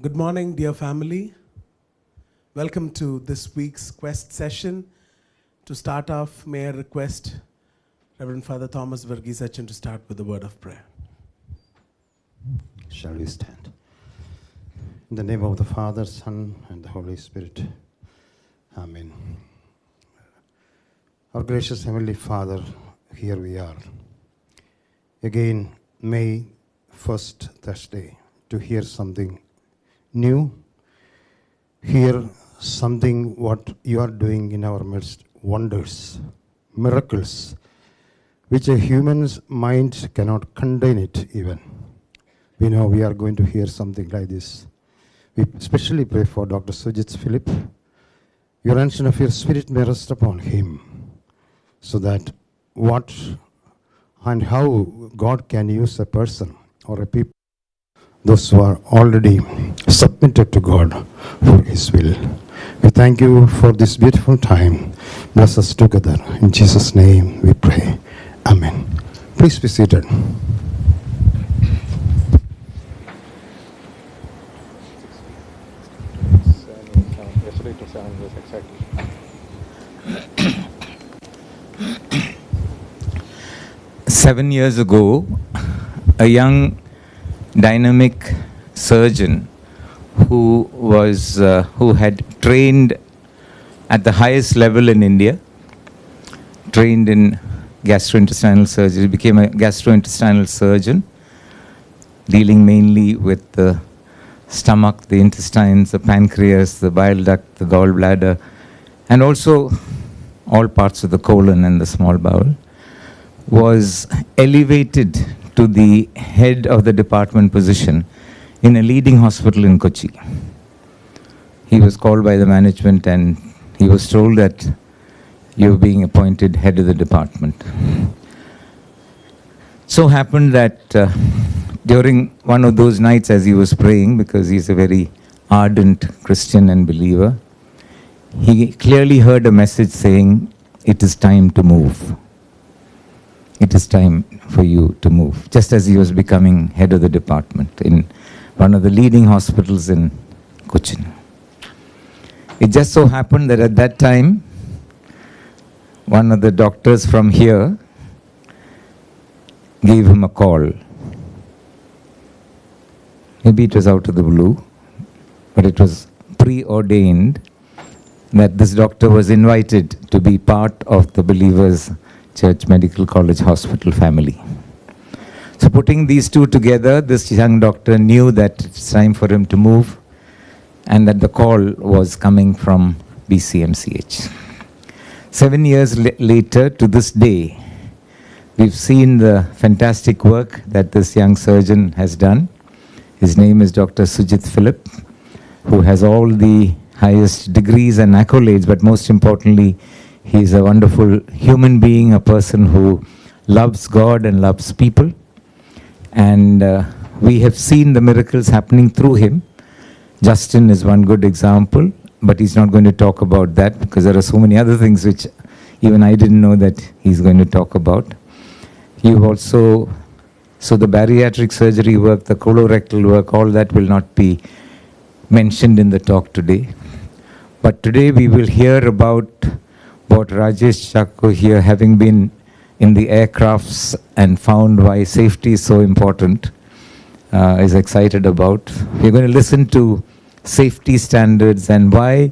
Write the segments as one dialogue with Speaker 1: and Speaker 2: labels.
Speaker 1: Good morning, dear family. Welcome to this week's Quest session. To start off, may I request Reverend Father Thomas Verghese to start with the word of prayer.
Speaker 2: Shall we stand? In the name of the Father, Son, and the Holy Spirit. Amen. Our gracious Heavenly Father, here we are. Again, May 1st, Thursday, to hear something new, hear something what you are doing in our midst, wonders, miracles, which a human's mind cannot contain it even. We know we are going to hear something like this. We especially pray for Dr. Sujith Philip. Your unction of your spirit may rest upon him, so that what and how God can use a person or a people, those who are already submitted to God for His will. We thank you for this beautiful time. Bless us together. In Jesus' name we pray. Amen. Please be seated.
Speaker 3: Yesterday it was 7 years exactly. 7 years ago, a young dynamic surgeon who had trained at the highest level in India, trained in gastrointestinal surgery, became a gastrointestinal surgeon, dealing mainly with the stomach, the intestines, the pancreas, the bile duct, the gallbladder, and also all parts of the colon and the small bowel, was elevated to the head of the department position in a leading hospital in Kochi. He was called by the management and he was told that you're being appointed head of the department. So happened that during one of those nights as he was praying, because he's a very ardent Christian and believer, he clearly heard a message saying, "It is time to move. It is time for you to move," just as he was becoming head of the department in one of the leading hospitals in Cochin. It just so happened that at that time, one of the doctors from here gave him a call. Maybe it was out of the blue, but it was preordained that this doctor was invited to be part of the Believers Church Medical College Hospital family. So putting these two together, this young doctor knew that it's time for him to move and that the call was coming from BCMCH. 7 years later, to this day, we've seen the fantastic work that this young surgeon has done. His name is Dr. Sujith Philip, who has all the highest degrees and accolades, but most importantly, he's a wonderful human being, a person who loves God and loves people. And we have seen the miracles happening through him. Justin is one good example, but he's not going to talk about that because there are so many other things which even I didn't know that he's going to talk about. You've also, so the bariatric surgery work, the colorectal work, all that will not be mentioned in the talk today. But today we will hear about what Rajesh Chakko here, having been in the aircrafts and found why safety is so important, is excited about. We're going to listen to safety standards and why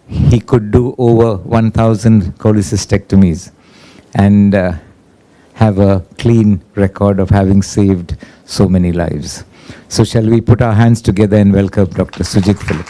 Speaker 3: he could do over 1,000 cholecystectomies and have a clean record of having saved so many lives. So shall we put our hands together and welcome Dr. Sujith Philip.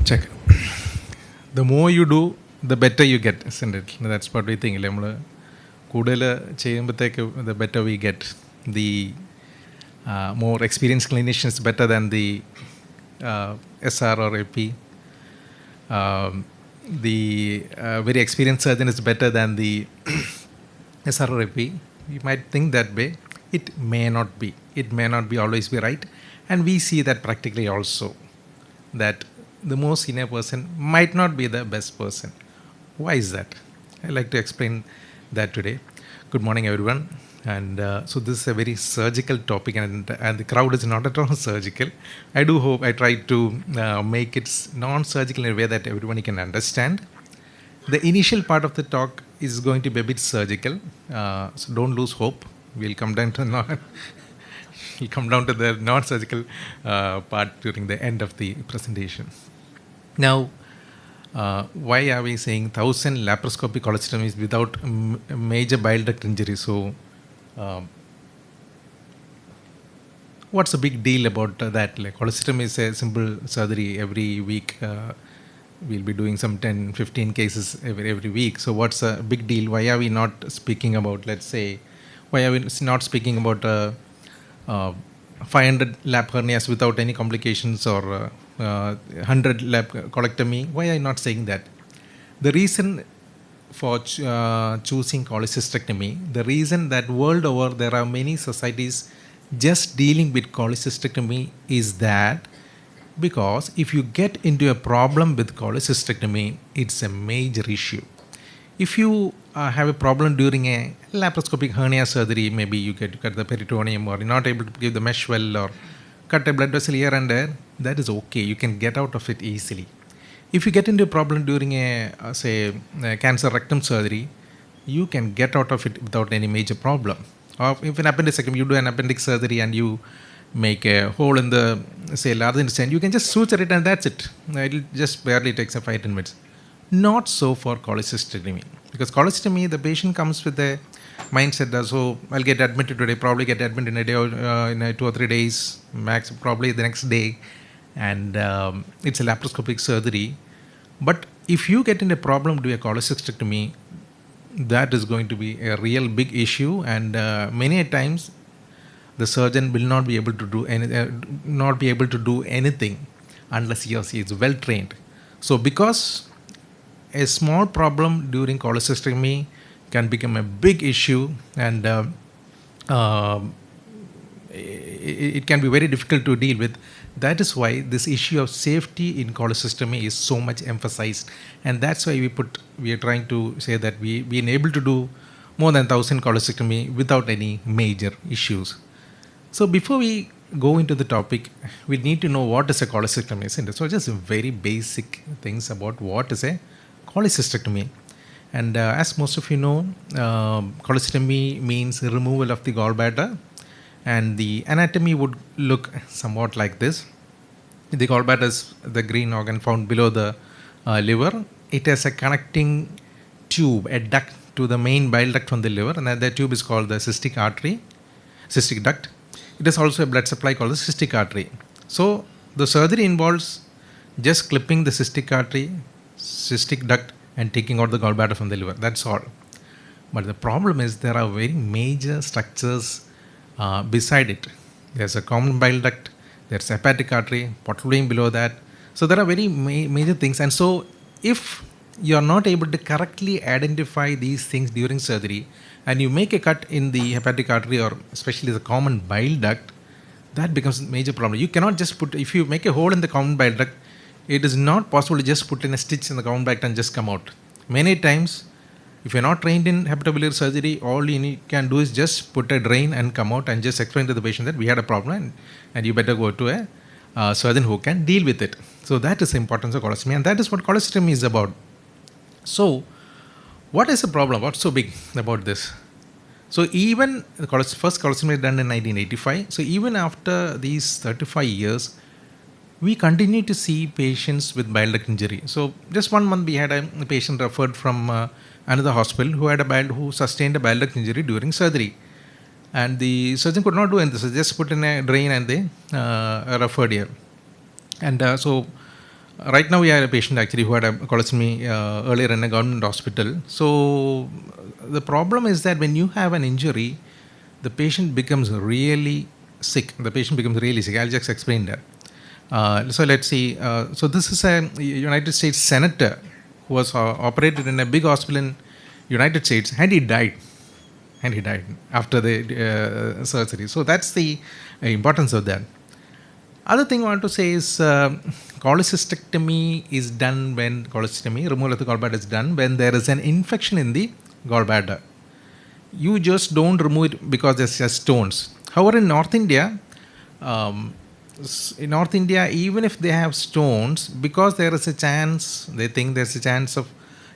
Speaker 4: Check. The more you do, the better you get, isn't it? That's what we think. കൂടുതൽ ചെയ്യുമ്പോഴത്തേക്ക് the better we get. The more experienced clinicians better than the SR or AP. The very experienced surgeon is better than the SR or AP. You might think that way. It may not be. It may not be always be right. And we see that practically also. That the most senior person might not be the best person. Why is that? I'd like to explain that today. Good morning, everyone. And so this is a very surgical topic, and the crowd is not at all surgical. I do hope I try to make it non-surgical in a way that everyone can understand. The initial part of the talk is going to be a bit surgical, so don't lose hope. We'll come down to the non-surgical part during the end of the presentation. Now, why are we saying 1,000 laparoscopic cholecystectomies without major bile duct injury? So, what's the big deal about that? Like, cholecystectomy is a simple surgery. Every week, we'll be doing some 10-15 cases every week. So, what's a big deal? Why are we not speaking about, let's say, why are we not speaking about 500 lap hernias without any complications, or 100 lap colectomy? Why are you not saying that? The reason for choosing cholecystectomy, the reason that world over there are many societies just dealing with cholecystectomy is that because if you get into a problem with cholecystectomy, it's a major issue. If you have a problem during a laparoscopic hernia surgery, maybe you get to cut the peritoneum, or you're not able to give the mesh well, or cut a blood vessel here and there, that is okay. You can get out of it easily. If you get into a problem during a cancer rectum surgery, you can get out of it without any major problem. Or if an appendectomy, you do an appendix surgery and you make a hole in the, say, large intestine, you can just suture it and that's it. It'll just barely takes 5-10 minutes. Not so for cholecystectomy. Because cholecystectomy, the patient comes with a mindset that, so I'll get admitted today, probably get admitted in a day or in 2 or 3 days, max probably the next day, and it's a laparoscopic surgery. But if you get in a problem due to a cholecystectomy, that is going to be a real big issue, and many times the surgeon will not be able to do anything unless he or she is well trained. So because a small problem during cholecystectomy can become a big issue, and it can be very difficult to deal with. That is why this issue of safety in cholecystectomy is so much emphasized, and that's why we are trying to say that we've been able to do more than 1,000 cholecystectomy without any major issues. So before we go into the topic, we need to know what is a cholecystectomy. So just very basic things about what is a cholecystectomy. And as most of you know, cholecystectomy means removal of the gallbladder, and the anatomy would look somewhat like this. The gallbladder is the green organ found below the liver. It has a connecting tube, a duct to the main bile duct from the liver, and that tube is called the cystic duct. It is also a blood supply called the cystic artery. So the surgery involves just clipping the cystic artery, cystic duct, and taking out the gallbladder from the liver. That's all. But the problem is there are very major structures beside it. There's a common bile duct, there's hepatic artery, portal vein below that. So there are very major things. And so if you are not able to correctly identify these things during surgery, and you make a cut in the hepatic artery, or especially the common bile duct, that becomes a major problem. You cannot just if you make a hole in the common bile duct, it is not possible to just put in a stitch in the common bile duct and just come out. Many times, if you're not trained in hepatobiliary surgery, all you can do is just put a drain and come out and just explain to the patient that we had a problem and you better go to a surgeon who can deal with it. So that is the importance of cholecystectomy, and that is what cholecystectomy is about. So what is the problem? What's so big about this? So even the first cholecystectomy was done in 1985. So even after these 35 years, we continue to see patients with bile duct injury. So just 1 month we had a patient referred from another hospital who sustained a bile duct injury during surgery. And the surgeon could not do anything, so just put in a drain and they referred here. And so Right now we have a patient actually who had a colostomy earlier in a government hospital. So the problem is that when you have an injury, the patient becomes really sick. I'll just explain that. So let's see. So this is a United States senator who was operated in a big hospital in United States, and he died. After the surgery. So that's the importance of that. Other thing I want to say is cholecystectomy is done when removal of the gallbladder is done when there is an infection in the gallbladder. You just don't remove it because there's just stones. However, in North India, even if they have stones, because there is a chance, they think there's a chance of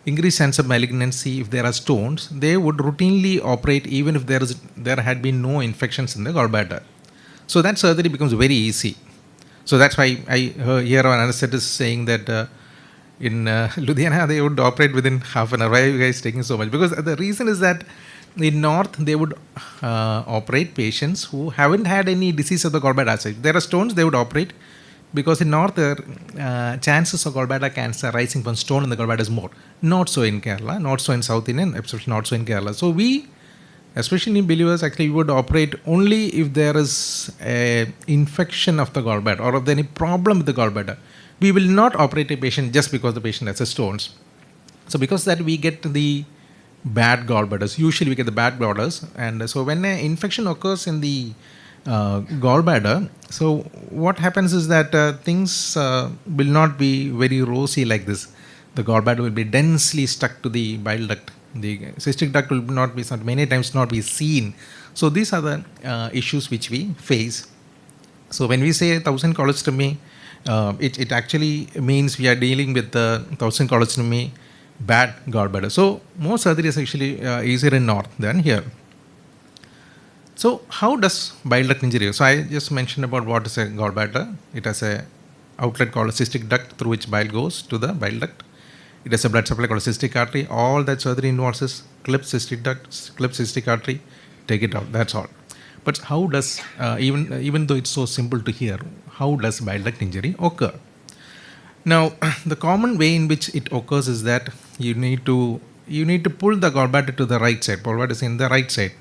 Speaker 4: increased chance of malignancy if there are stones, they would routinely operate even if there had been no infections in the gallbladder. So that surgery becomes very easy. So that's why I hear an anesthetist saying that in Ludhiana they would operate within half an hour. Why are you guys taking so much? Because the reason is that in North they would operate patients who haven't had any disease of the gallbladder. If there are stones, they would operate, because in North chances of gallbladder cancer rising from stone in the gallbladder is more. Not so in Kerala, not so in South India, especially not so in Kerala. So we, especially in believers, actually would operate only if there is a infection of the gallbladder or if there any problem with the gallbladder. We will not operate a patient just because the patient has a stones. So because that we get the bad gallbladders. Usually we get the bad gallbladders, and so when an infection occurs in the gallbladder, so what happens is that things will not be very rosy like this. The gallbladder will be densely stuck to the bile duct. The cystic duct will not be, many times not be seen. So these are the issues which we face. So when we say 1000 colostomy, it actually means we are dealing with the 1000 colostomy bad gallbladder. So more surgery is actually easier in North than here. So how does bile duct injury? So I just mentioned about what is a gallbladder. It has a outlet called a cystic duct through which bile goes to the bile duct. It has a blood supply called a cystic artery. All that surgery involves is clip cystic duct, clip cystic artery, take it out. That's all. But how does, even though it's so simple to hear, how does bile duct injury occur? Now, the common way in which it occurs is that you need to pull the gallbladder to the right side. Gallbladder is in the right side.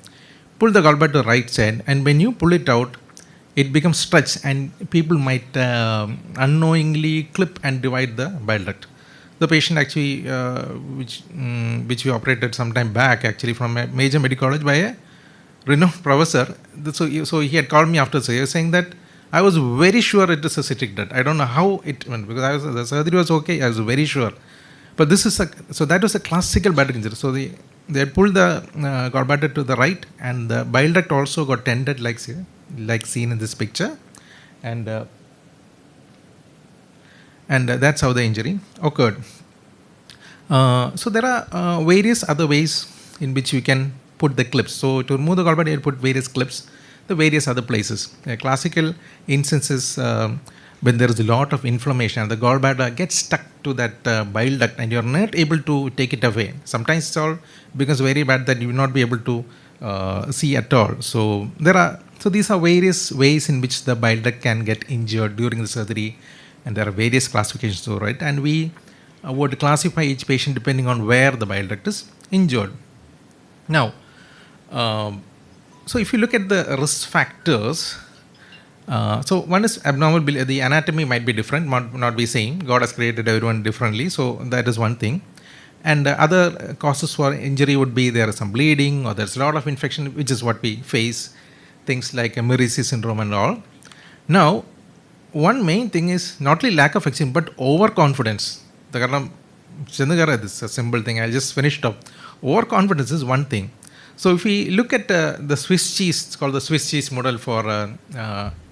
Speaker 4: Pull the gallbladder to the right side, and when you pull it out, it becomes stretched, and people might unknowingly clip and divide the bile duct. The patient actually, which we operated some time back, actually from a major medical college by a renowned professor. So he had called me after surgery saying that I was very sure it is a cystic duct. I don't know how it went, because the surgery was okay. I was very sure, but so that was a classical bile duct injury. So they pulled the gallbladder to the right, and the bile duct also got tended like seen in this picture, and that's how the injury occurred. So there are various other ways in which you can put the clips. So to remove the gallbladder, you put various clips, the various other places. A classical instance is when there is a lot of inflammation and the gallbladder gets stuck to that bile duct and you are not able to take it away. Sometimes it's all becomes very bad that you will not be able to see at all. So these are various ways in which the bile duct can get injured during the surgery, and there are various classifications, right? And we would classify each patient depending on where the bile duct is injured. Now, so if you look at the risk factors, so one is abnormal bile. The anatomy might be different, not be same. God has created everyone differently, so that is one thing. And other causes for injury would be there is some bleeding, or there's a lot of infection, which is what we face. Things like Heuristic syndrome and all. Now, one main thing is not only lack of exercise but overconfidence. This is a simple thing. I'll just finish it up. Overconfidence is one thing. So if we look at the Swiss cheese, it's called the Swiss cheese model for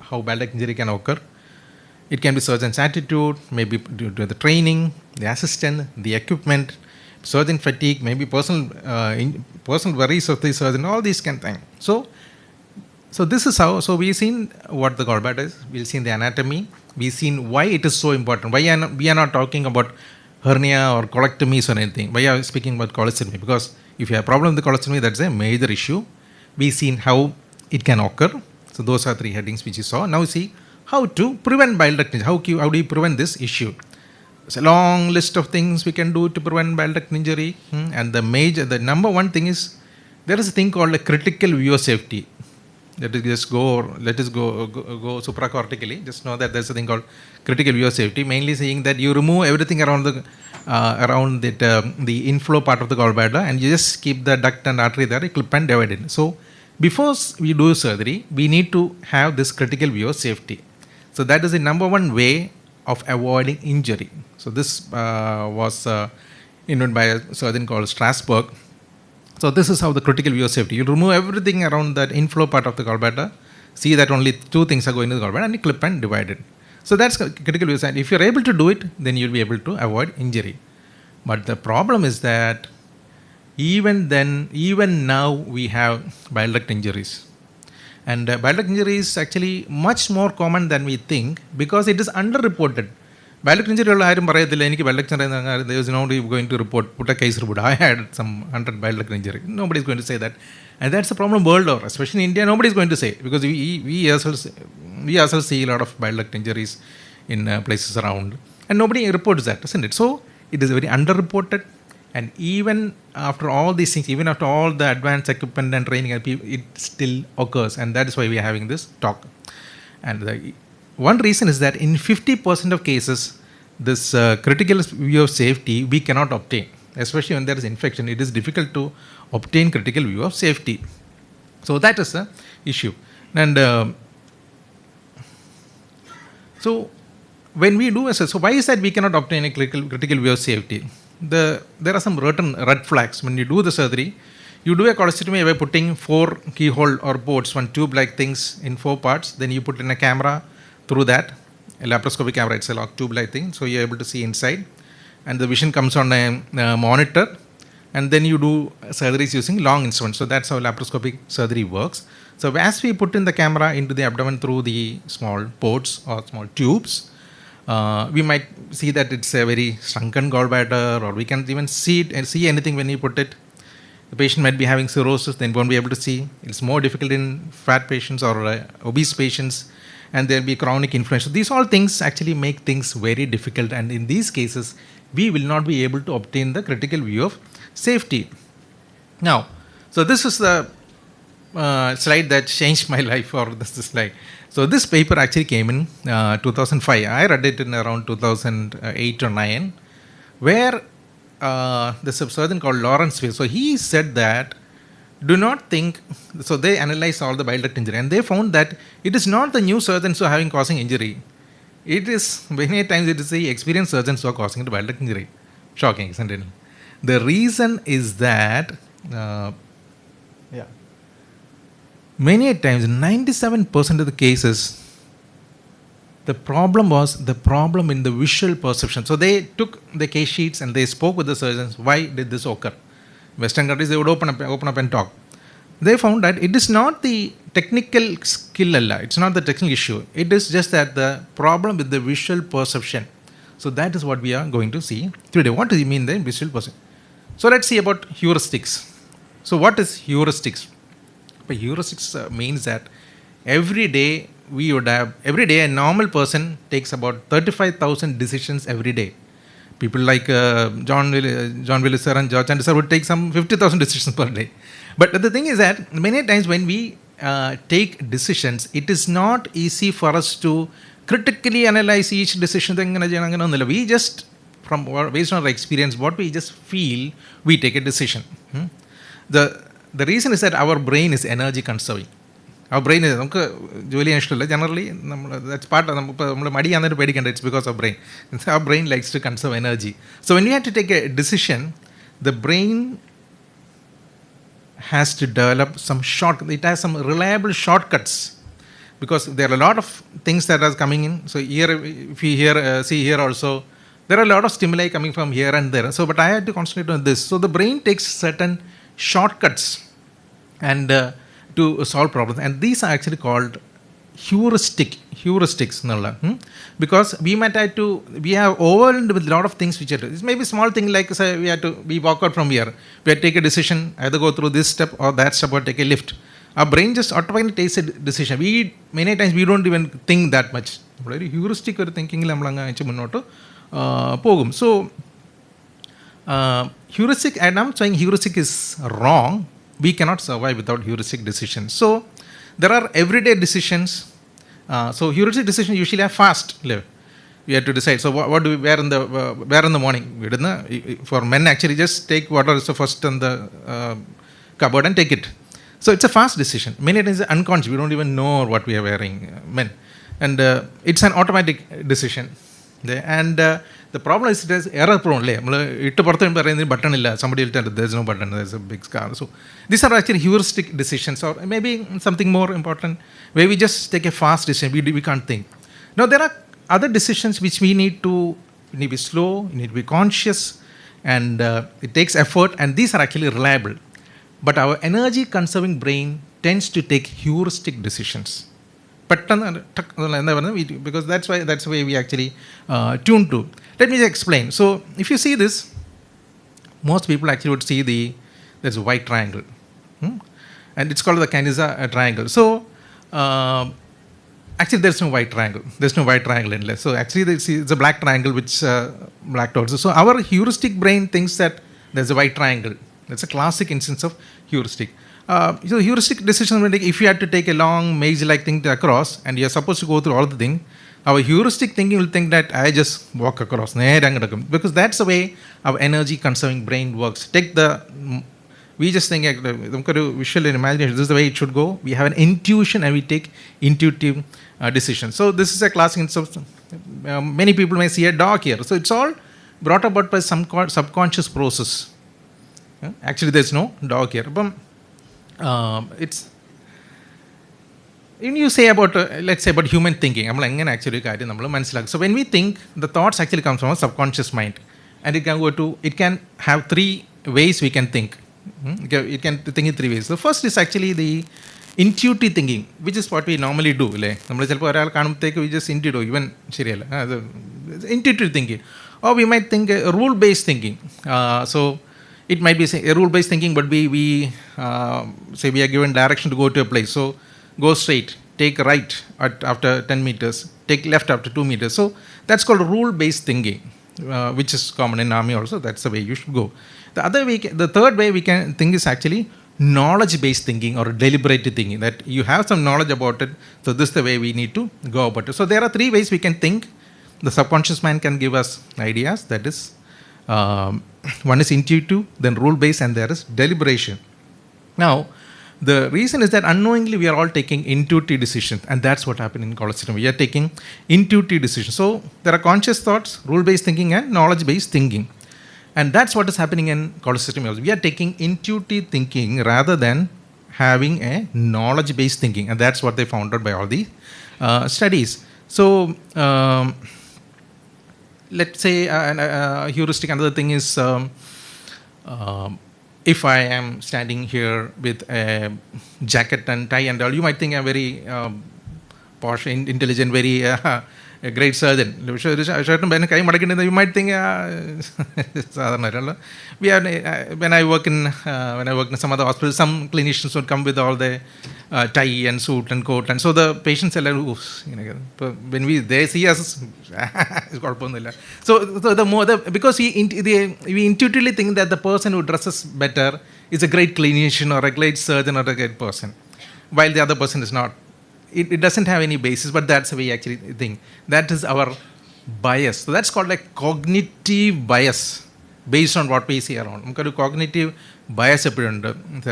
Speaker 4: how bile duct injury can occur. It can be surgeon's attitude, maybe due to the training, the assistant, the equipment, surgeon fatigue, maybe personal worries of the surgeon, all these kind of things. So this is how, so we've seen what the gallbladder is, we've seen the anatomy, we've seen why it is so important, why we are not talking about hernia or colectomies or anything, why are we speaking about colostomy? Because if you have a problem with the colostomy, that's a major issue. We've seen how it can occur. So those are 3 headings which you saw. Now see how to prevent bile duct injury, how do you prevent this issue? It's a long list of things we can do to prevent bile duct injury. And the number one thing is, there is a thing called a critical view of safety. Let us go supracortically. Just know that there's a thing called critical view of safety, mainly saying that you remove everything around the inflow part of the gallbladder, and you just keep the duct and artery there, clip and divide it. So before we do surgery, we need to have this critical view of safety. So that is the number one way of avoiding injury. So this was invented by a surgeon called Strasberg. So this is how the critical view of safety. You remove everything around that inflow part of the gallbladder, see that only two things are going to the gallbladder, and you clip and divide it. So that's critical view of safety. If you're able to do it, then you'll be able to avoid injury. But the problem is that even now we have bile duct injuries. And bile duct injury is actually much more common than we think because it is underreported. Bile duct injury, there is nobody going to put a case report. I had some 100 bile duct injury. Nobody is going to say that. And that's the problem world over, especially in India. Nobody is going to say, because we ourselves see a lot of bile duct injuries in places around. And nobody reports that, isn't it? So it is very underreported. And even after all these things, even after all the advanced equipment and training, it still occurs. And that is why we are having this talk. And one reason is that in 50% of cases, this critical view of safety we cannot obtain, especially when there is infection. It is difficult to obtain critical view of safety. So that is the issue. And so when we do so why is that we cannot obtain a critical view of safety? There are some red flags. When you do the surgery, you do a cholecystectomy by putting 4 keyhole or ports, one tube like things in 4 parts. Then you put in a camera through that, a laparoscopic camera, it's a lock tube like thing, so you're able to see inside, and the vision comes on a monitor, and then you do surgeries using long instruments. So that's how laparoscopic surgery works. So as we put in the camera into the abdomen through the small ports or small tubes, we might see that it's a very shrunken gallbladder, or we can't even see anything when you put it. The patient might be having cirrhosis, then won't be able to see. It's more difficult in fat patients or obese patients, and there will be chronic inflammation. These all things actually make things very difficult, and in these cases, we will not be able to obtain the critical view of safety. Now, so this is the slide that changed my life, or this is slide. So this paper actually came in 2005. I read it in around 2008 or 9, where there's a surgeon called Lawrence Philip. So he said that, do not think, so they analyzed all the bile duct injury, and they found that it is not the new surgeons who are causing injury. It is, many times it is the experienced surgeons who are causing the bile duct injury. Shocking, isn't it? The reason is that, many times, 97% of the cases, the problem was the problem in the visual perception. So they took the case sheets and they spoke with the surgeons. Why did this occur? Western countries, they would open up and talk. They found that it is not the technical skill, it's not the technical issue. It is just that the problem with the visual perception. So that is what we are going to see today. What do you mean the visual perception? So let's see about heuristics. So what is heuristics? But heuristics means that every day a normal person takes about 35,000 decisions every day. People like John Willis sir and George Chandra sir would take some 50,000 decisions per day. But the thing is that many times when we take decisions, it is not easy for us to critically analyze each decision. We just, based on our experience, what we just feel, we take a decision. The reason is that our brain is energy conserving. Our brain is generally that's part of it's because of brain. Our brain likes to conserve energy. So when you have to take a decision, the brain has to develop it has some reliable shortcuts, because there are a lot of things that are coming in. So here, if you see here also, there are a lot of stimuli coming from here and there. So, but I had to concentrate on this. So the brain takes certain shortcuts and to solve problems, and these are actually called heuristics. Because we have overwhelmed with a lot of things which are, this may be small thing like, say, we walk out from here, we have to take a decision, either go through this step or that step or take a lift. Our brain just automatically takes a decision. Many times we don't even think that much. Heuristic thinking, പോകും. So heuristic, and I'm saying heuristic is wrong. We cannot survive without heuristic decisions. So there are everyday decisions. So heuristic decisions usually are fast. We have to decide. So what do we wear in the morning? For men, actually, just take whatever is the first in the cupboard and take it. So it's a fast decision. Many times it's unconscious. We don't even know what we are wearing, men. And it's an automatic decision. And the problem is it is error prone. Somebody will tell there's no button, there's a big scar. So these are actually heuristic decisions, or maybe something more important, where we just take a fast decision. We can't think. Now there are other decisions which we need to be slow, you need to be conscious, and it takes effort, and these are actually reliable. But our energy conserving brain tends to take heuristic decisions. Because that's the way we actually tune to. Let me just explain. So if you see this, most people actually would see there's a white triangle. And it's called the Caniza triangle. So actually there's no white triangle. There's no white triangle in there. So actually it's a black triangle which black dots. So our heuristic brain thinks that there's a white triangle. That's a classic instance of heuristic. So heuristic decision, if you had to take a long maze-like thing to across, and you're supposed to go through all the thing, our heuristic thinking will think that I just walk across. Because that's the way our energy conserving brain works. We just think, visual and imagination, this is the way it should go. We have an intuition and we take intuitive decisions. So this is a classic instance of, many people may see a dog here. So it's all brought about by some subconscious process. Actually there's no dog here. It's when you say about let's say about human thinking, so when we think, the thoughts actually come from a subconscious mind, and it can have three ways we can think. It can think in three ways. The first is actually the intuitive thinking, which is what we normally do. We just intuitive, even intuitive thinking, or we might think rule-based thinking. So it might be a rule-based thinking, but we say we are given direction to go to a place. So go straight, take right after 10 meters, take left after 2 meters. So that's called rule-based thinking, which is common in army also. That's the way you should go. The third way we can think is actually knowledge-based thinking or deliberative thinking, that you have some knowledge about it, so this is the way we need to go about it. So there are three ways we can think. The subconscious mind can give us ideas, that is one is intuitive, then rule-based, and there is deliberation. Now, the reason is that unknowingly we are all taking intuitive decisions, and that's what happened in cholecystectomy. We are taking intuitive decisions. So there are conscious thoughts, rule-based thinking, and knowledge-based thinking. And that's what is happening in cholecystectomy. We are taking intuitive thinking rather than having a knowledge-based thinking, and that's what they found out by all the studies. So let's say heuristic, another thing is if I am standing here with a jacket and tie and all, you might think I'm very posh, intelligent, very a great surgeon. You might think when I work in some other hospitals, some clinicians would come with all the tie and suit and coat, and so the patients are like, when they see us, so because we intuitively think that the person who dresses better is a great clinician or a great surgeon or a great person, while the other person is not. It doesn't have any basis, but that's the way you actually think. That is our bias. So that's called like cognitive bias, based on what we see around. Cognitive bias. This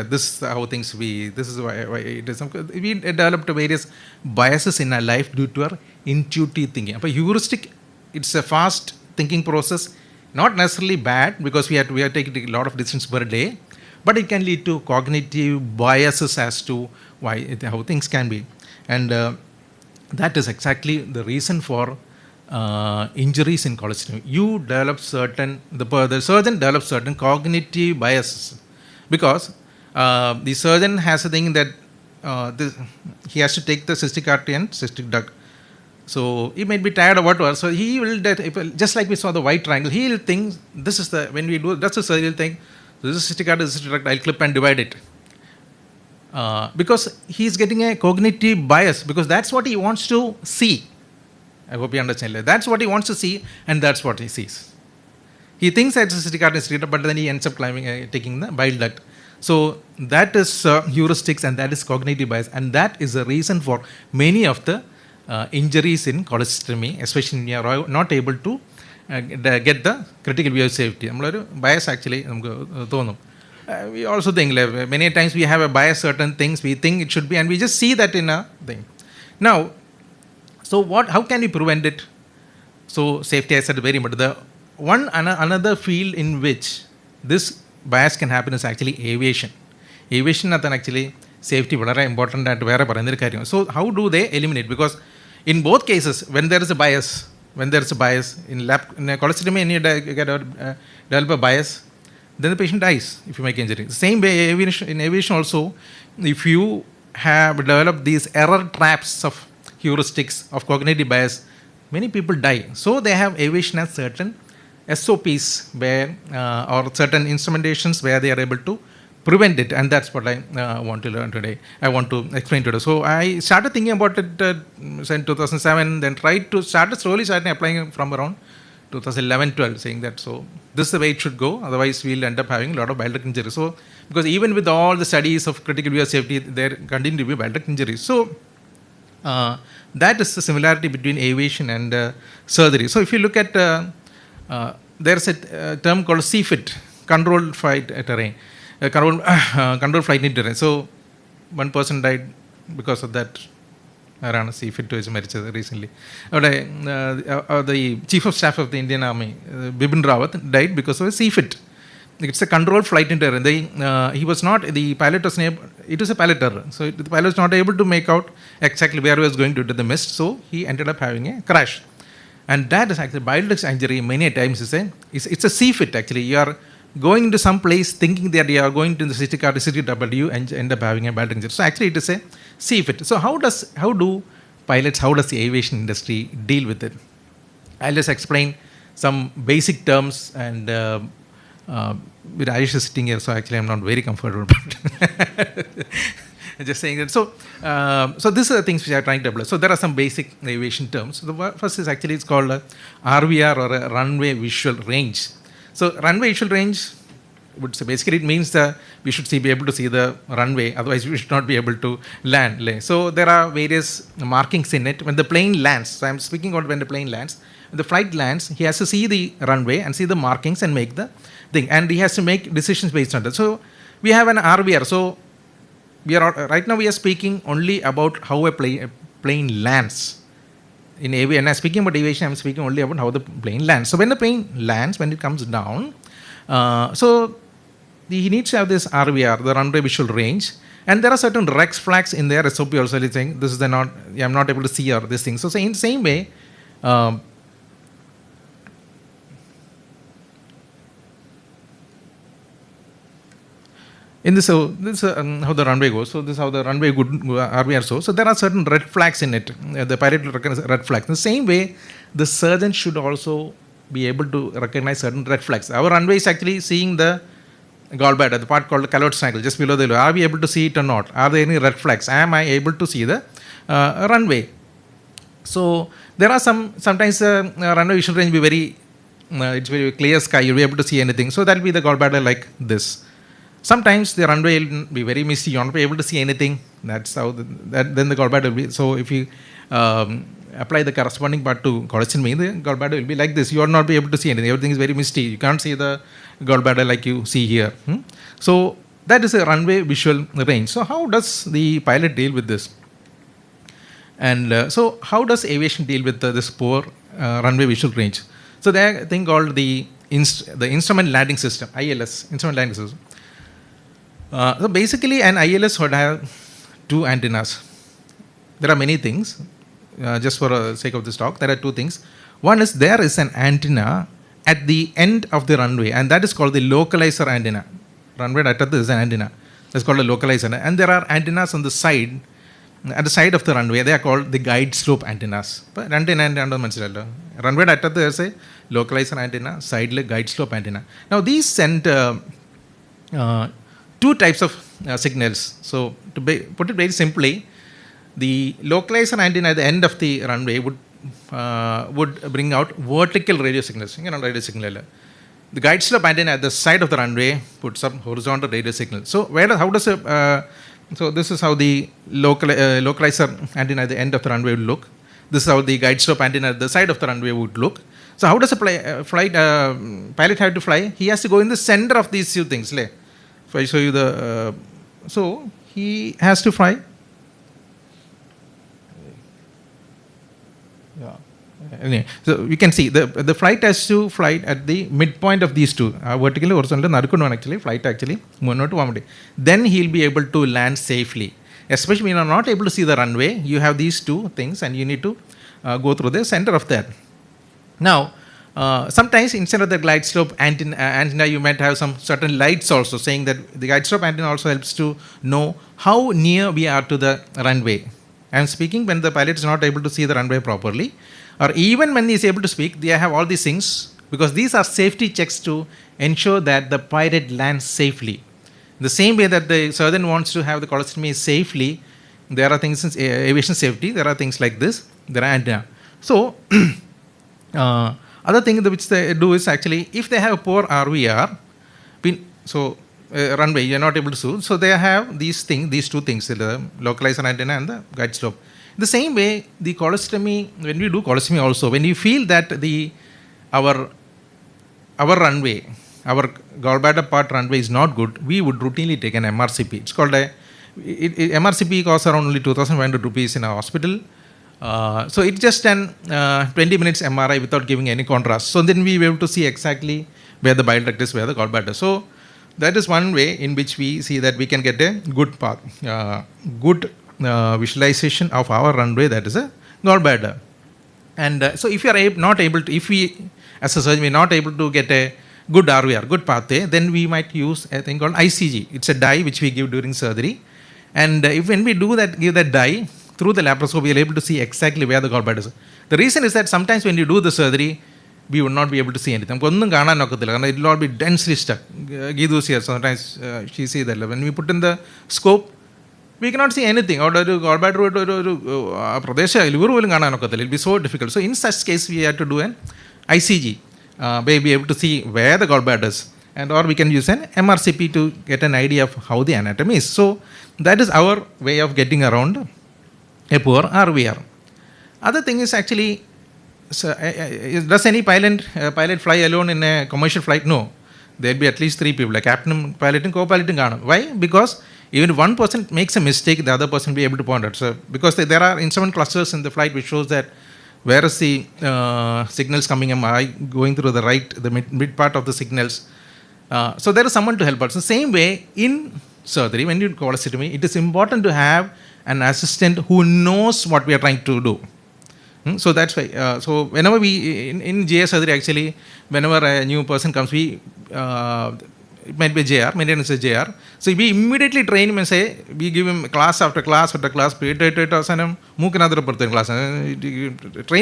Speaker 4: is how things this is why it is. We developed various biases in our life due to our intuitive thinking. But heuristic, it's a fast thinking process, not necessarily bad, because we are taking a lot of decisions per day, but it can lead to cognitive biases as to how things can be. And that is exactly the reason for injuries in cholecystectomy. The surgeon develops certain cognitive biases, because the surgeon has a thing that he has to take the cystic artery and cystic duct. So he might be tired or whatever. So he will, just like we saw the white triangle, he will think when we do that's the surgeon will think, this is cystic artery, cystic duct, I'll clip and divide it. Because he's getting a cognitive bias, because that's what he wants to see. I hope you understand. That's what he wants to see, and that's what he sees. He thinks that cystic heart is treated, but then he ends up taking the bile duct. So that is heuristics, and that is cognitive bias, and that is the reason for many of the injuries in cholecystectomy, especially when you are not able to get the critical view of safety. Bias actually, we also think many times we have a bias, certain things we think it should be, and we just see that in a thing. Now, so how can we prevent it? So safety, I said, very important. The another field in which this bias can happen is actually aviation. Aviation is actually safety very important. So how do they eliminate? Because in both cases, when there is a bias in a cholecystectomy and you develop a bias, then the patient dies if you make injury. The same way in aviation also, if you have developed these error traps of heuristics, of cognitive bias, many people die. So they have aviation as certain SOPs where or certain instrumentations where they are able to prevent it, and that's what I want to learn today. I want to explain today. So I started thinking about it in 2007, then slowly started applying from around 2011-12, saying that so this is the way it should go. Otherwise, we'll end up having a lot of bile duct injuries. So because even with all the studies of critical view of safety, there continue to be bile duct injuries. So that is the similarity between aviation and surgery. So if you look at there's a term called CFIT, controlled flight terrain, controlled flight in terrain. So one person died because of that. CFIT recently. The Chief of Staff of the Indian Army, Bipin Rawat, died because of a CFIT. It's a controlled flight in terrain. The pilot was it was a pilot error. So the pilot was not able to make out exactly where he was going due to the mist. So he ended up having a crash. And that is actually bile duct injury many times it's a CFIT actually. You are going to some place thinking that you are going to the cystic heart, CTW, and end up having a bile duct injury. So actually it is a CFIT. So how do pilots, how does the aviation industry deal with it? I'll just explain some basic terms, and with Ayush sitting here, so actually I'm not very comfortable about it. Just saying that. So these are the things which I are trying to apply. So there are some basic aviation terms. So the first is actually it's called a RVR, or a runway visual range. So runway visual range would say basically it means that we should be able to see the runway, otherwise we should not be able to land. So there are various markings in it. When the plane lands, so I'm speaking about when the plane lands, when the flight lands, he has to see the runway and see the markings and make the thing, and he has to make decisions based on that. So we have an RVR. So right now we are speaking only about how a plane lands. In aviation, I'm speaking about aviation, I'm speaking only about how the plane lands. So when the plane lands, when it comes down, so he needs to have this RVR, the runway visual range, and there are certain red flags in there. SOP also is saying this is I'm not able to see or this thing. So in the same way, this is how the runway goes. So this is how the runway RVR goes. So there are certain red flags in it. The pilot will recognize red flags. In the same way, the surgeon should also be able to recognize certain red flags. Our runway is actually seeing the gallbladder, the part called the calot triangle, just below the lobe. Are we able to see it or not? Are there any red flags? Am I able to see the runway? So there are sometimes runway visual range will be very, it's very clear sky. You'll be able to see anything. So that will be the gallbladder like this. Sometimes the runway will be very misty. You won't be able to see anything. That's how then the gallbladder will be. So if you apply the corresponding part to cholecystectomy, the gallbladder will be like this. You will not be able to see anything. Everything is very misty. You can't see the gallbladder like you see here. So that is a runway visual range. So how does the pilot deal with this? And so how does aviation deal with this poor runway visual range? So there are a thing called the instrument landing system, ILS, instrument landing system. So basically an ILS would have two antennas. There are many things. Just for the sake of this talk, there are two things. One is there is an antenna at the end of the runway, and that is called the localizer antenna. Runway data is an antenna. That's called a localizer. And there are antennas on the side, at the side of the runway. They are called the guide slope antennas. Runway data there is a localizer antenna, side guide slope antenna. Now these send two types of signals. So to put it very simply, the localizer antenna at the end of the runway would would bring out vertical radio signals. Radio signal. The guide slope antenna at the side of the runway puts up horizontal radio signal. So how does so this is how the localizer antenna at the end of the runway will look. This is how the guide slope antenna at the side of the runway would look. So how does a pilot have to fly? He has to go in the center of these two things. If I show you the, so he has to fly. Yeah. Anyway, so we can see the flight has to fly at the midpoint of these two, vertically, horizontally, actually, flight actually, then he'll be able to land safely. Especially when you're not able to see the runway, you have these two things and you need to go through the center of that. Now, sometimes instead of the guide slope antenna, you might have some certain lights also saying that the guide slope antenna also helps to know how near we are to the runway. I'm speaking when the pilot is not able to see the runway properly, or even when he is able to speak, they have all these things because these are safety checks to ensure that the pilot lands safely. The same way that the surgeon wants to have the cholecystectomy safely, there are things in aviation safety, there are things like this, there are antenna. So, other thing which they do is actually, if they have poor RVR, runway, you are not able to see, so they have these two things, the localizer antenna and the guide slope. The same way, the cholecystectomy, when we do cholecystectomy also, when you feel that our runway, our gallbladder part runway is not good, we would routinely take an MRCP. It's called MRCP costs around only 2,500 rupees in a hospital. So it's just an 20 minutes MRI without giving any contrast. So then we will be able to see exactly where the bile duct is, where the gallbladder. So that is one way in which we see that we can get a good path, good visualization of our runway, that is a gallbladder. And so if you are not able to, if we as a surgeon we are not able to get a good RVR, good pathway, then we might use a thing called ICG. It's a dye which we give during surgery. And when we do that, give that dye, through the laparoscope, we are able to see exactly where the gallbladder is. The reason is that sometimes when you do the surgery, we would not be able to see anything. It will all be densely stuck. Gidu's here, sometimes she sees that. When we put in the scope, we cannot see anything. It will be so difficult. So in such case, we have to do an ICG, be able to see where the gallbladder is. And or we can use an MRCP to get an idea of how the anatomy is. So that is our way of getting around a poor RVR. Other thing is actually, does any pilot fly alone in a commercial flight? No. There will be at least 3 people, like captain, pilot and co-pilot. Why? Because even if one person makes a mistake, the other person will be able to point out. So because there are instrument clusters in the flight which shows that where is the signals coming, am I going through the mid part of the signals. So there is someone to help us. The same way in surgery, when you do cholecystectomy, it is important to have an assistant who knows what we are trying to do. So that's why. So whenever we in JS surgery, actually, whenever a new person comes, we it might be JR, maintenance is JR. So we immediately train him and say, we give him class after class after class, train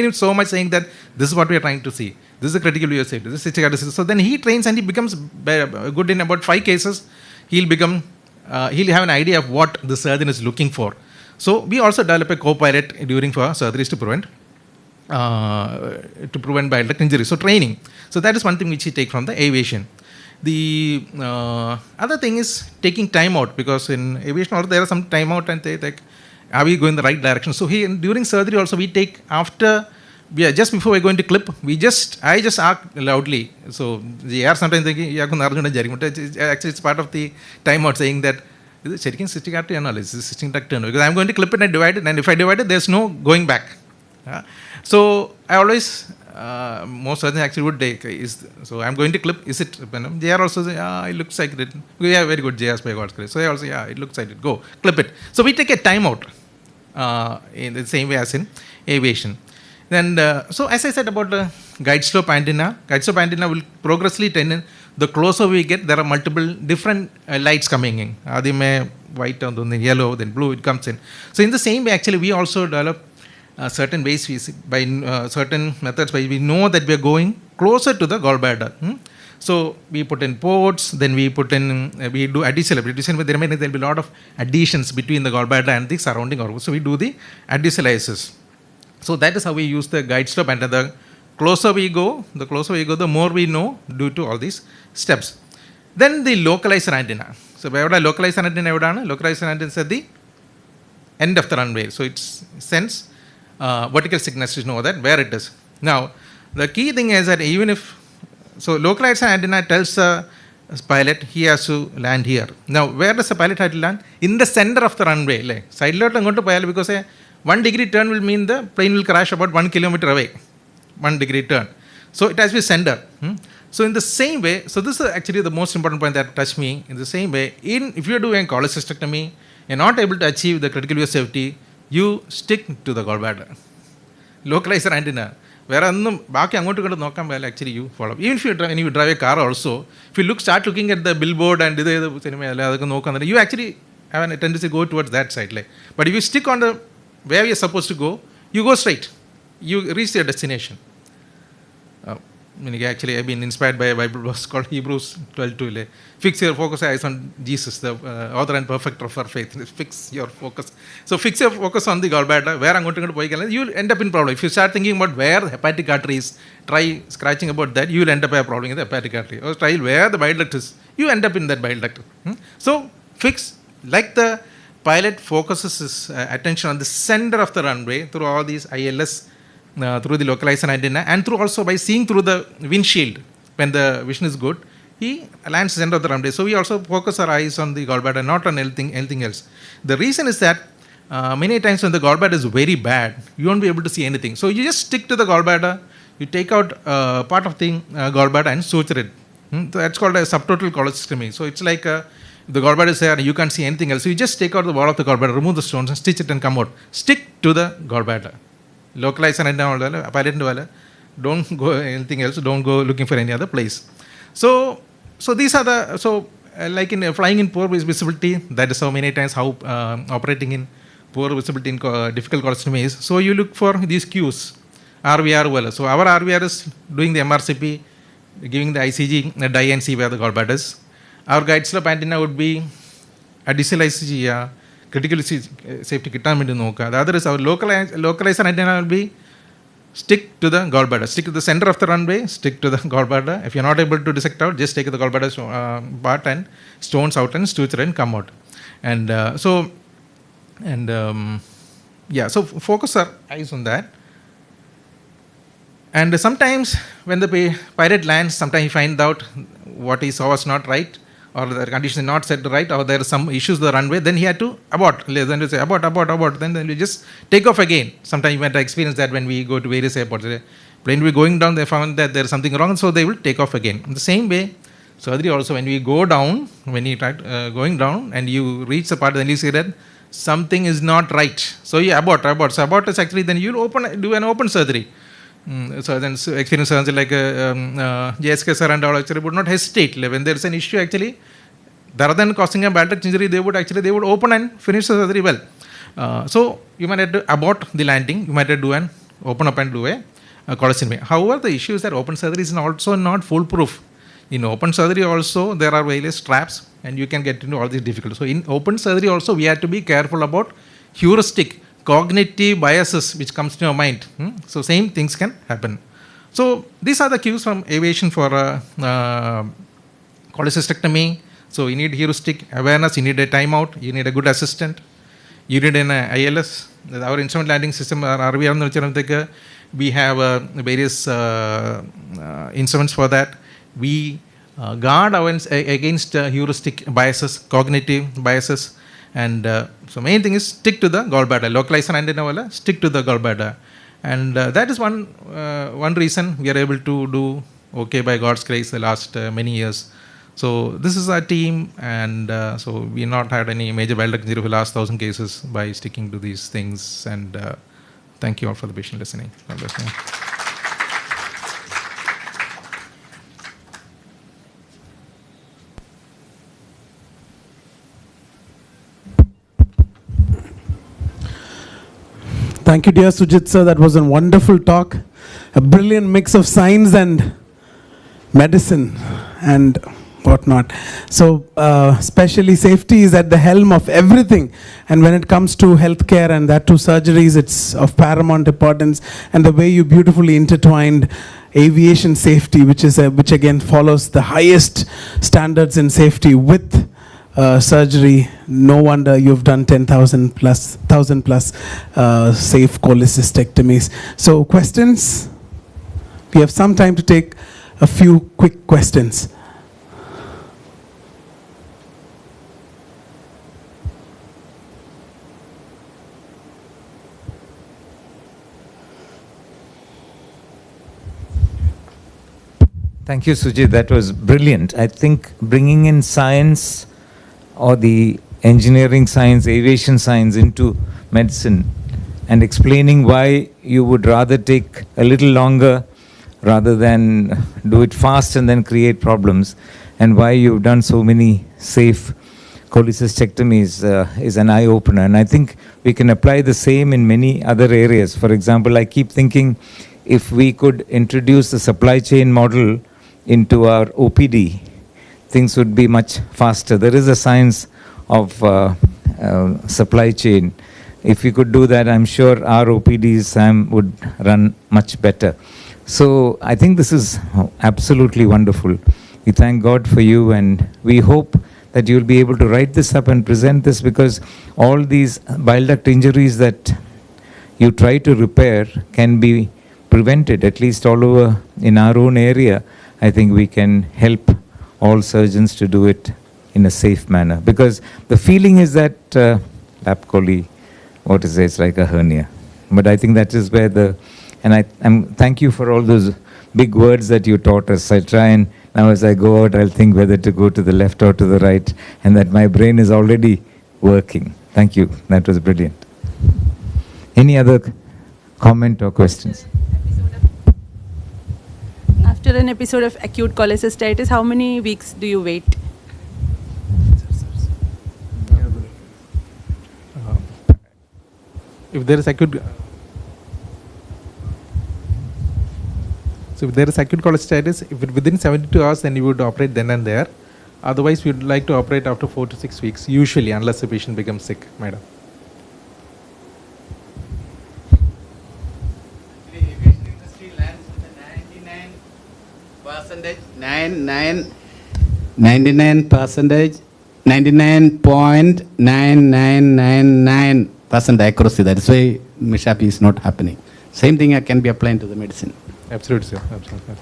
Speaker 4: him so much saying that this is what we are trying to see. This is a critical view of safety. This is so then he trains and he becomes good in about 5 cases. He'll have an idea of what the surgeon is looking for. So we also develop a co-pilot during for surgeries to prevent bile duct injury. So training. So that is one thing which we take from the aviation. The other thing is taking time out, because in aviation also there are some time out and they like, are we going the right direction? So during surgery also we take just before we're going to clip, I just ask loudly. So they are sometimes thinking, actually it's part of the time out saying that, is it cystic cystic artery analysis? Is it cystic duct? Because I'm going to clip it and divide it, and if I divide it, there's no going back. So I always, most surgeons actually would take, so I'm going to clip, is it, JR also say, it looks like it. We have very good JRs by God's grace. So they also, it looks like it, go, clip it. So we take a time out in the same way as in aviation. And so as I said about the guide slope antenna will progressively tend in. The closer we get, there are multiple different lights coming in. White, then yellow, then blue, it comes in. So in the same way, actually, we also develop certain ways, by certain methods, by we know that we are going closer to the gallbladder. So we put in ports, then we put in, we do additional, but there will be a lot of additions between the gallbladder and the surrounding organs. So we do the addicylysis. So that is how we use the guide slope, and the closer we go, the more we know due to all these steps. Then the localizer antenna. So localizer antenna localizer antenna is at the end of the runway. So it sends vertical signals to know that where it is. Now, the key thing is that even if, so localizer antenna tells the pilot he has to land here. Now, where does the pilot have to land? In the center of the runway. Side lot because a 1 degree turn will mean the plane will crash about 1 kilometer away. 1 degree turn. So it has to be center. So in the same way, so this is actually the most important point that touched me. In the same way, if you are doing cholecystectomy, you're not able to achieve the critical view of safety, you stick to the gallbladder. Localizer antenna. Actually you follow. Even if when you drive a car also, if you start looking at the billboard and you actually have a tendency to go towards that side. But if you stick on the where you're supposed to go, you go straight. You reach your destination. Actually, I've been inspired by a Bible verse called Hebrews 12:2. Fix your focus eyes on Jesus, the author and perfecter of our faith. Fix your focus. So fix your focus on the gallbladder. Where I'm going to go, you will end up in problem. If you start thinking about where the hepatic artery is, try scratching about that, you will end up a problem in the hepatic artery. Or try where the bile duct is, you end up in that bile duct. So fix, like the pilot focuses his attention on the center of the runway through all these ILS, through the localizer antenna, and through also by seeing through the windshield when the vision is good, he lands the center of the runway. So we also focus our eyes on the gallbladder, not on anything else. The reason is that many times when the gallbladder is very bad, you won't be able to see anything. So you just stick to the gallbladder, you take out part of the gallbladder and suture it. So that's called a subtotal cholecystectomy. So it's like the gallbladder is there and you can't see anything else. So you just take out the wall of the gallbladder, remove the stones and stitch it and come out. Stick to the gallbladder. Localizer antenna, pilot, don't go anything else, don't go looking for any other place. So these are the, like in flying in poor visibility, that is how many times how operating in poor visibility in difficult cholecystectomy is. So you look for these cues, RVR well. So our RVR is doing the MRCP, giving the ICG, the dye and see where the gallbladder is. Our guide slope antenna would be additional ICG, critical safety kittamindi. The other is our localizer antenna will be stick to the gallbladder. Stick to the center of the runway, stick to the gallbladder. If you're not able to dissect out, just take the gallbladder part and stones out and suture and come out. And so focus our eyes on that. And sometimes when the pilot lands, sometimes he finds out what he saw was not right, or the condition is not set right, or there are some issues with the runway, then he had to abort. Then you say abort, then you just take off again. Sometimes you might experience that when we go to various airports. The plane will be going down, they found that there is something wrong, so they will take off again. In the same way, surgery also, when we go down, when you try going down and you reach the part, then you see that something is not right. So you abort. So abort is actually, then you do an open surgery. So then experienced surgeons like JSK sir and all actually would not hesitate. When there is an issue actually, rather than causing a bile duct injury, they would open and finish the surgery well. So you might have to abort the landing, you might have to do an open up and do a cholecystectomy. However, the issue is that open surgery is also not foolproof. In open surgery also there are various traps and you can get into all these difficulties. So in open surgery also we have to be careful about heuristic, cognitive biases which comes to your mind. So same things can happen. So these are the cues from aviation for cholecystectomy. So you need heuristic awareness, you need a timeout, you need a good assistant, you need an ILS. Our instrument landing system, RVR, we have various instruments for that. We guard against heuristic biases, cognitive biases. And so main thing is stick to the gallbladder. Localizer antenna, stick to the gallbladder. And that is one reason we are able to do okay by God's grace the last many years. So this is our team, and so we not had any major bile duct injury for the last 1,000 cases by sticking to these things. And thank you all for the patient listening. God bless you.
Speaker 1: Thank you, dear Sujith sir. That was a wonderful talk. A brilliant mix of science and medicine. And whatnot. So especially safety is at the helm of everything, and when it comes to healthcare and that to surgeries, it's of paramount importance. And the way you beautifully intertwined aviation safety, which again follows the highest standards in safety with surgery, no wonder you've done 1,000 plus safe cholecystectomies. So questions? We have some time to take a few quick questions.
Speaker 3: Thank you, Sujith. That was brilliant. I think bringing in science or the engineering science, aviation science into medicine and explaining why you would rather take a little longer rather than do it fast and then create problems, and why you've done so many safe cholecystectomies is an eye-opener. And I think we can apply the same in many other areas. For example, I keep thinking if we could introduce the supply chain model into our OPD, things would be much faster. There is a science of supply chain. If we could do that, I'm sure our OPDs would run much better. So I think this is absolutely wonderful. We thank God for you, and we hope that you'll be able to write this up and present this, because all these bile duct injuries that you try to repair can be prevented, at least all over in our own area. I think we can help all surgeons to do it in a safe manner, because the feeling is that lap chole, what is it, it's like a hernia. But I think that is where thank you for all those big words that you taught us. I try, and now as I go out, I'll think whether to go to the left or to the right, and that my brain is already working. Thank you. That was brilliant. Any other comment or questions?
Speaker 5: After an episode of acute cholecystitis, how many weeks do you wait?
Speaker 4: If there is acute, so if there is acute cholecystitis, if it within 72 hours, then you would operate then and there. Otherwise, we would like to operate after 4 to 6 weeks, usually, unless the patient becomes sick, madam.
Speaker 6: The aviation industry lands with a 99.9999% accuracy. That is why mishap is not happening. Same thing can be applied to the medicine.
Speaker 4: Absolutely, sir. Absolutely.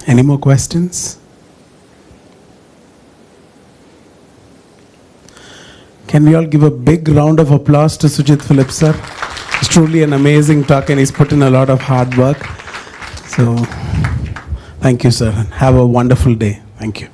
Speaker 1: Any more questions? Can we all give a big round of applause to Sujith Philip, sir? It's truly an amazing talk, and he's put in a lot of hard work. So, thank you, sir. Have a wonderful day. Thank you.